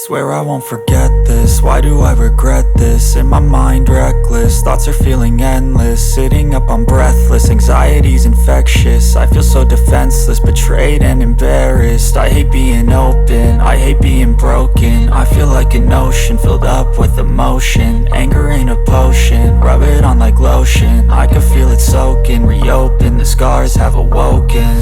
Swear I won't forget this, why do I regret this? In my mind reckless, thoughts are feeling endless. Sitting up I'm breathless, anxiety's infectious. I feel so defenseless, betrayed and embarrassed. I hate being open, I hate being broken. I feel like an ocean filled up with emotion. Anger ain't a potion, rub it on like lotion. I can feel it soaking, reopen, the scars have awoken.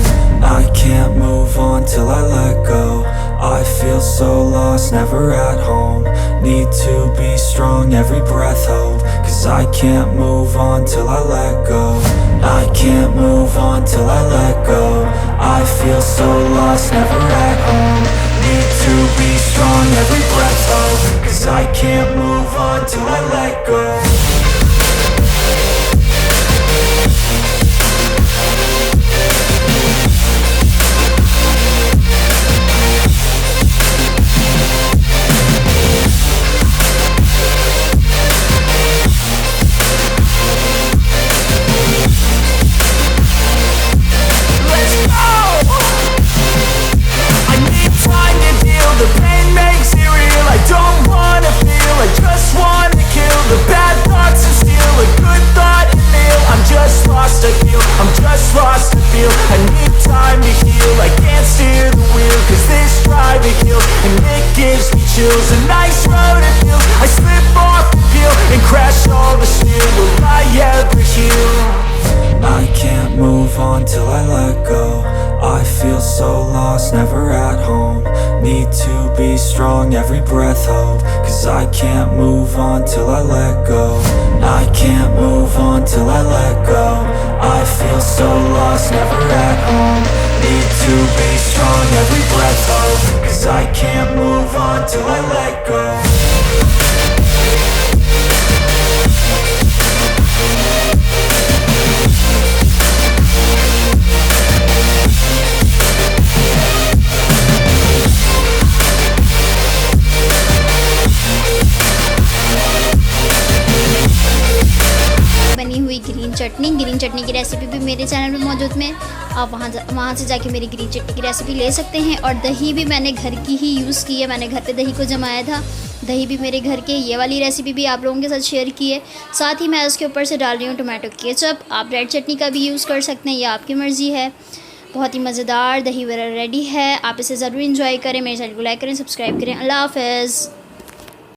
I can't move on till I let go. I feel so lost, never at home. Need to be strong, every breath hope. Cause I can't move on till I let go. I can't move on till I let go. I feel so lost, never at home. Need to be strong, every breath hope. Cause I can't move on till I let go. The pain makes it real, I don't wanna feel, I just wanna kill the bad thoughts and steal a good thought and live. I'm just lost, I feel, I'm just lost, I feel. I need time to heal, I can't steer the wheel. Cause this drive it kills, and it gives me chills. A nice road it feels, I slip off the peel and crash all the steel. Will I ever heal? I can't move on till I let go. I feel so lost, never at home. Need to be strong, every breath hope. Cause I can't move on till I let go. I can't move on till I let go. I feel so lost, never at home. Need to be strong, every breath hope. Cause I can't move on till I let go. बनी हुई green चटनी की recipe भी मेरे channel पे मौजूद में। आप वहाँ से जाके मेरी ग्रीन चटनी की रेसिपी ले सकते हैं। और दही भी मैंने घर की ही यूज़ की है, मैंने घर पे दही को जमाया था। दही भी मेरे घर के, ये वाली रेसिपी भी आप लोगों के साथ शेयर की है। साथ ही मैं उसके ऊपर से डाल रही हूँ टोमेटो केचप। आप रेड चटनी का भी यूज़ कर सकते हैं, ये आपकी मर्ज़ी है। बहुत ही मज़ेदार दही वड़ा रेडी है, आप इसे ज़रूर इंजॉय करें। मेरे चैनल को लाइक करें, सब्सक्राइब करें। अल्लाह हाफ़िज़।